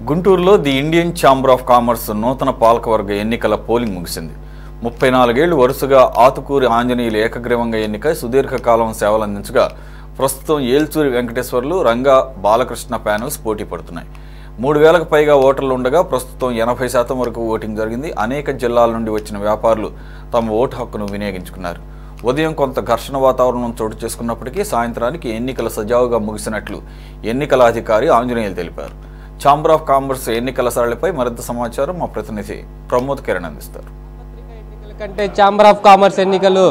గుంటూరులో the Indian chamber of commerce నూతన పాలకవర్గ ఎన్నికల పోలింగ్ ముగిసింది. 34 ఏళ్లు వరుసగా ఆతుకూరి ఆంజనేయులు ఏకగ్రీవంగా ఎన్నికై సుదీర్ఘకాలం సేవలందించగా ప్రస్తుతం ఏల్చూరి వెంకటేశ్వర్లు, రంగా బాలకృష్ణ ప్యానెల్స్ పోటీ పడుతున్నాయి. 3000కు పైగా ఓటర్లు ఉండగా ప్రస్తుతం 80% వరకు ఓటింగ్ జరిగింది. అనేక జిల్లాల నుండి వచ్చిన వ్యాపారులు తమ ఓటు హక్కును వినియోగించుకున్నారు. ఉదయం కొంత ఘర్షణ వాతావరణం చోటు చేసుకున్నప్పటికీ సాయంత్రానికి ఎన్నికలు సజావుగా ముగిసినట్లు ఎన్నికల అధికారి ఆంజనేయులు తెలిపారు. ఛాంబర్ ఆఫ్ కామర్స్ ఎన్నికల సరళిపై మరింత సమాచారం మా ప్రతినిధి ప్రమోద్ కిరణ్ అందిస్తారు. కంటే ఛాంబర్ ఆఫ్ కామర్స్ ఎన్నికలు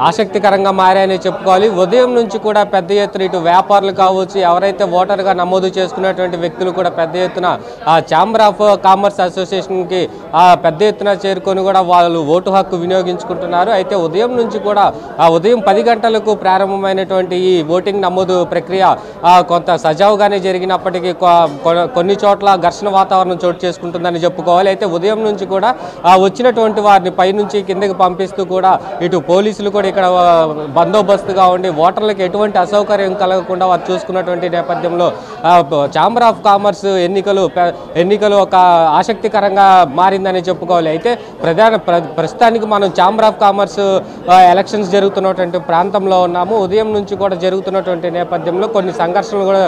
ఆసక్తికరంగా మారాయని చెప్పుకోవాలి. ఉదయం నుంచి కూడా పెద్ద ఎత్తున ఇటు వ్యాపారులు కావచ్చు, ఎవరైతే ఓటర్గా నమోదు చేసుకున్నటువంటి వ్యక్తులు కూడా పెద్ద ఎత్తున ఆ ఛాంబర్ ఆఫ్ కామర్స్ అసోసియేషన్కి పెద్ద ఎత్తున చేరుకొని కూడా వాళ్ళు ఓటు హక్కు వినియోగించుకుంటున్నారు. అయితే ఉదయం నుంచి కూడా ఉదయం 10 గంటలకు ప్రారంభమైనటువంటి ఈ ఓటింగ్ నమోదు ప్రక్రియ కొంత సజావుగానే జరిగినప్పటికీ కొన్ని చోట్ల ఘర్షణ వాతావరణం చోటు చేసుకుంటుందని చెప్పుకోవాలి. అయితే ఉదయం నుంచి కూడా వచ్చినటువంటి వారిని పైనుంచి కిందకి పంపిస్తూ కూడా ఇటు పోలీసులు కూడా ఇక్కడ బందోబస్తుగా ఉండి ఓటర్లకు ఎటువంటి అసౌకర్యం కలగకుండా వారు చూసుకున్నటువంటి నేపథ్యంలో ఛాంబర్ ఆఫ్ కామర్స్ ఎన్నికలు ఒక ఆసక్తికరంగా మారిందని చెప్పుకోవాలి. అయితే ప్రస్తుతానికి మనం ఛాంబర్ ఆఫ్ కామర్స్ ఎలక్షన్స్ జరుగుతున్నటువంటి ప్రాంతంలో ఉన్నాము. ఉదయం నుంచి కూడా జరుగుతున్నటువంటి నేపథ్యంలో కొన్ని సంఘర్షణలు కూడా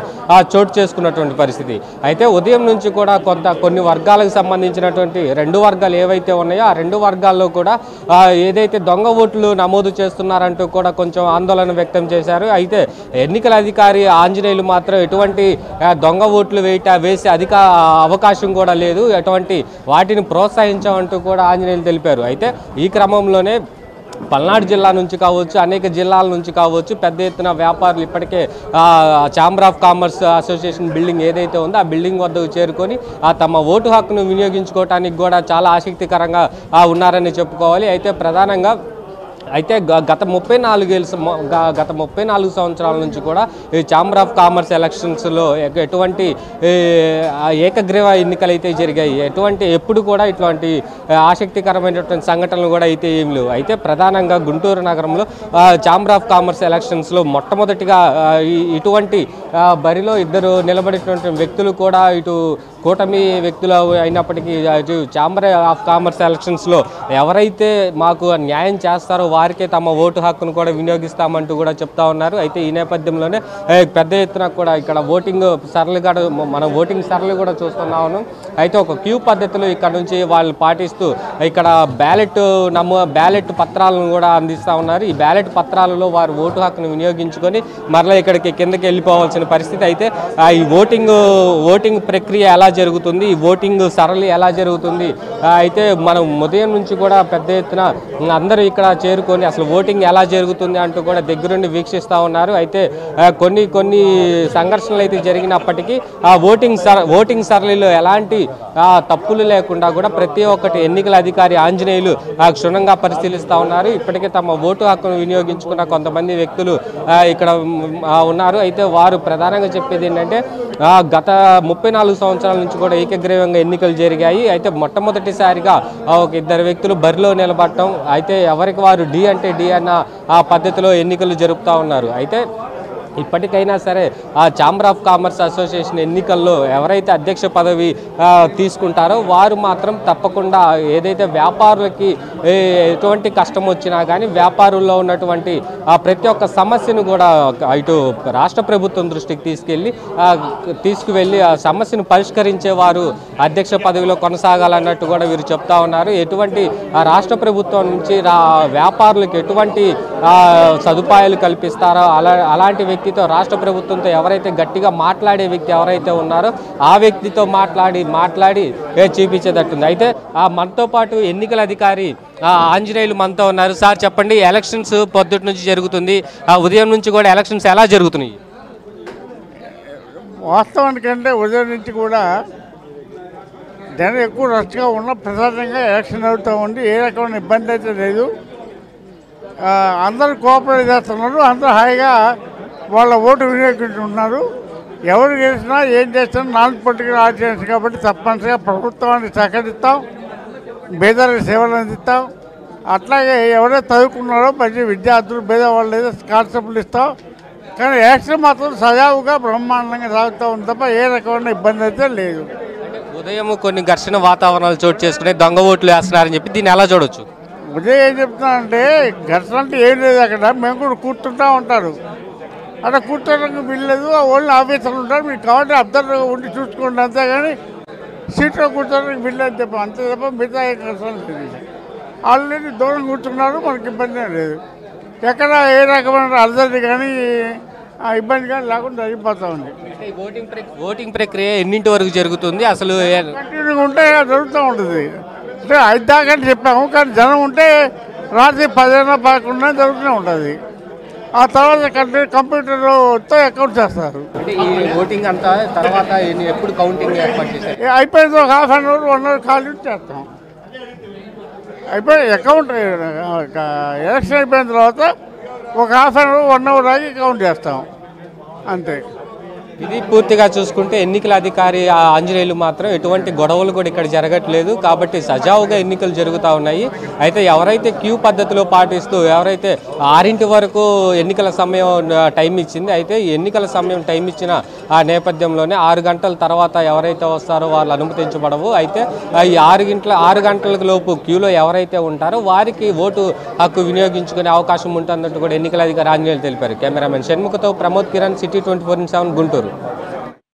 చోటు చేసుకున్నటువంటి పరిస్థితి. అయితే ఉదయం నుంచి కూడా కొన్ని వర్గాలకు సంబంధించినటువంటి 2 వర్గాలు ఏవైతే ఉన్నాయో ఆ 2 వర్గాల్లో కూడా ఏదైతే దొంగ ఓట్లు నమోదు చేస్తున్నారంటూ కూడా కొంచెం ఆందోళన వ్యక్తం చేశారు. అయితే ఎన్నికల అధికారి ఆంజనేయులు మాత్రం ఎటువంటి దొంగ ఓట్లు వేసే అవకాశం కూడా లేదు, ఎటువంటి వాటిని ప్రోత్సహించామంటూ కూడా ఆంజనేయులు తెలిపారు. అయితే ఈ క్రమంలోనే పల్నాడు జిల్లా నుంచి కావచ్చు, అనేక జిల్లాల నుంచి కావచ్చు పెద్ద ఎత్తున వ్యాపారులు ఇప్పటికే chamber of commerce association building ఏదైతే ఉందో ఆ బిల్డింగ్ వద్దకు చేరుకొని తమ ఓటు హక్కును వినియోగించుకోవడానికి కూడా చాలా ఆసక్తికరంగా ఉన్నారని చెప్పుకోవాలి. అయితే ప్రధానంగా గత 34 సంవత్సరాల నుంచి కూడా ఈ ఛాంబర్ ఆఫ్ కామర్స్ ఎలక్షన్స్లో ఎటువంటి ఏకగ్రీవ ఎన్నికలు అయితే జరిగాయి, ఎప్పుడు కూడా ఇటువంటి ఆసక్తికరమైనటువంటి సంఘటనలు కూడా అయితే ఏం లేవు. అయితే ప్రధానంగా గుంటూరు నగరంలో ఛాంబర్ ఆఫ్ కామర్స్ ఎలక్షన్స్లో మొట్టమొదటిగా ఇటువంటి బరిలో 2 నిలబడినటువంటి వ్యక్తులు కూడా ఇటు కూటమి వ్యక్తులు అయినప్పటికీ ఛాంబర్ ఆఫ్ కామర్స్ ఎలక్షన్స్లో ఎవరైతే మాకు న్యాయం చేస్తారో వారికే తమ ఓటు హక్కును కూడా వినియోగిస్తామంటూ కూడా చెప్తా ఉన్నారు. అయితే ఈ నేపథ్యంలోనే పెద్ద ఎత్తున కూడా ఇక్కడ మనం ఓటింగ్ సరళి కూడా చూస్తున్నాము. అయితే ఒక క్యూ పద్ధతిలో ఇక్కడ నుంచి వాళ్ళు పాటిస్తూ ఇక్కడ బ్యాలెట్ పత్రాలను కూడా అందిస్తూ ఉన్నారు. ఈ బ్యాలెట్ పత్రాలలో వారు ఓటు హక్కును వినియోగించుకొని మరలా ఇక్కడికి కిందకి వెళ్ళిపోవాల్సిన పరిస్థితి. అయితే ఈ ఓటింగ్ ప్రక్రియ ఎలా జరుగుతుంది, ఈ ఓటింగ్ సరళి ఎలా జరుగుతుంది, అయితే మనం ఉదయం నుంచి కూడా పెద్ద ఎత్తున అందరూ ఇక్కడ చేరుకొని అసలు ఓటింగ్ ఎలా జరుగుతుంది అంటూ కూడా దగ్గరుండి వీక్షిస్తూ ఉన్నారు. అయితే కొన్ని సంఘర్షణలు అయితే జరిగినప్పటికీ ఆ ఓటింగ్ సరళిలో ఎలాంటి తప్పులు లేకుండా కూడా ప్రతి ఒక్కటి ఎన్నికల అధికారి ఆంజనేయులు క్షుణ్ణంగా పరిశీలిస్తూ ఉన్నారు. ఇప్పటికే తమ ఓటు హక్కును వినియోగించుకున్న కొంతమంది వ్యక్తులు ఇక్కడ ఉన్నారు. అయితే వారు ప్రధానంగా చెప్పేది ఏంటంటే గత 34 సంవత్సరాల నుంచి కూడా ఏకగ్రీవంగా ఎన్నికలు జరిగాయి. అయితే మొట్టమొదటిసారిగా ఒక 2 వ్యక్తులు బరిలో నిలబడటం, అయితే ఎవరికి వారు డి అంటే డి అన్న ఆ పద్ధతిలో ఎన్నికలు జరుపుతూ ఉన్నారు. అయితే ఇప్పటికైనా సరే ఆ ఛాంబర్ ఆఫ్ కామర్స్ అసోసియేషన్ ఎన్నికల్లో ఎవరైతే అధ్యక్ష పదవి తీసుకుంటారో వారు మాత్రం తప్పకుండా ఏదైతే వ్యాపారులకి ఎటువంటి కష్టం వచ్చినా కానీ వ్యాపారుల్లో ఉన్నటువంటి ప్రతి ఒక్క సమస్యను కూడా ఇటు రాష్ట్ర ప్రభుత్వం దృష్టికి తీసుకువెళ్ళి ఆ సమస్యను పరిష్కరించే వారు అధ్యక్ష పదవిలో కొనసాగాలన్నట్టు కూడా వీరు చెప్తా ఉన్నారు. ఎటువంటి రాష్ట్ర ప్రభుత్వం నుంచి వ్యాపారులకు ఎటువంటి సదుపాయాలు కల్పిస్తారో అలాంటి వ్యక్తితో రాష్ట్ర ప్రభుత్వంతో ఎవరైతే గట్టిగా మాట్లాడే వ్యక్తి ఎవరైతే ఉన్నారో ఆ వ్యక్తితో మాట్లాడి చూపించేటట్టుంది. అయితే మనతో పాటు ఎన్నికల అధికారి ఆంజనేయులు మనతో ఉన్నారు. సార్ చెప్పండి, ఎలక్షన్స్ పొద్దుటి నుంచి జరుగుతుంది, ఉదయం నుంచి కూడా ఎలక్షన్స్ ఎలా జరుగుతున్నాయి? వాస్తవానికంటే ఉదయం నుంచి కూడా జనం ఎక్కువ రష్గా ఉన్న ప్రధానంగా ఎలక్షన్ అవుతూ ఉంది. ఏ రకమైన ఇబ్బంది అయితే లేదు, అందరూ కోఆపరేట్ చేస్తున్నారు, అందరూ హాయిగా వాళ్ళ ఓటు వినియోగించుకుంటున్నారు. ఎవరు గెలిచినా ఏం చేస్తున్నా నాన్ పొలిటికల్ ఆర్డినెన్స్ కాబట్టి తప్పనిసరిగా ప్రభుత్వానికి సహకరిస్తాం, పేదలకు సేవలు అందిస్తాం. అట్లాగే ఎవరైతే చదువుకున్నారో మంచి విద్యార్థులు పేదవాళ్ళు ఏదో స్కాలర్షిప్లు ఇస్తాం. కానీ యాక్షన్ మాత్రం సజావుగా బ్రహ్మాండంగా సాగుతూ ఉంది తప్ప ఏ రకమైన ఇబ్బంది అయితే లేదు. ఉదయం కొన్ని ఘర్షణ వాతావరణాలు చోటు చేసుకుని దొంగ ఓట్లు వేస్తున్నారని చెప్పి దీన్ని ఎలా చూడొచ్చు? ఉదయం ఏం చెప్తున్నానంటే ఘర్షణ అంటే ఏం లేదు, అక్కడ మేము కూడా కూర్చుంటూ ఉంటారు, అక్కడ కూర్చోడానికి వీల్లేదు, ఓన్లీ ఆఫీసర్లు ఉంటారు, మీకు కాబట్టి అబ్జర్వ్ ఉండి చూసుకోండి అంతేగాని సీట్లో కూర్చోడానికి వీల్లేదు చెప్పాం, అంతే తప్ప మిగతా ఏ ఘర్షణ లేదు. ఆల్రెడీ దూరం కూర్చున్నారు, మనకి ఇబ్బంది ఏం లేదు, ఎక్కడ ఏ రకమైన అలజడి కానీ ఇబ్బంది కానీ లేకుండా జరిగిపోతూ ఉంది. ఓటింగ్ ప్రక్రియ ఎన్నింటి వరకు జరుగుతుంది అసలు? కంటిన్యూగా ఉంటే జరుగుతూ ఉంటుంది, అంటే 5 దాకా చెప్పాము, కానీ జనం ఉంటే రాత్రి 10-11 జరుగుతూనే ఉంటుంది. ఆ తర్వాత కంప్యూటర్తో అకౌంట్ చేస్తారు. ఈ ఓటింగ్ అంతా తర్వాత ఎప్పుడు కౌంటింగ్ ఏర్పాటు చేశారు? అయిపోయింది, ఒక ½ అన్ అవర్ 1 అవర్ ఖాళీ చేస్తాం. అయిపోయి అకౌంట్ ఎలక్షన్ అయిపోయిన తర్వాత ఒక ½ అన్ అవర్ 1 అవర్ ఆగి కౌంట్ చేస్తాం అంతే. ఇది పూర్తిగా చూసుకుంటే ఎన్నికల అధికారి ఆంజనేయులు మాత్రం ఎటువంటి గొడవలు కూడా ఇక్కడ జరగట్లేదు, కాబట్టి సజావుగా ఎన్నికలు జరుగుతూ ఉన్నాయి. అయితే ఎవరైతే క్యూ పద్ధతిలో పాటిస్తూ ఎవరైతే 6 వరకు ఎన్నికల సమయం టైం ఇచ్చింది, అయితే ఎన్నికల సమయం టైం ఇచ్చిన ఆ నేపథ్యంలోనే 6 గంటల తర్వాత ఎవరైతే వస్తారో వాళ్ళు అనుమతించబడవు. అయితే ఈ 6 గంటల లోపు క్యూలో ఎవరైతే ఉంటారో వారికి ఓటు హక్కు వినియోగించుకునే అవకాశం ఉంటుందంటూ కూడా ఎన్నికల అధికారి ఆంజనేయులు తెలిపారు. కెమెరామెన్ షణ్ముఖతో ప్రమోద్ కిరణ్, సిటీ 24/7 గుంటూరు.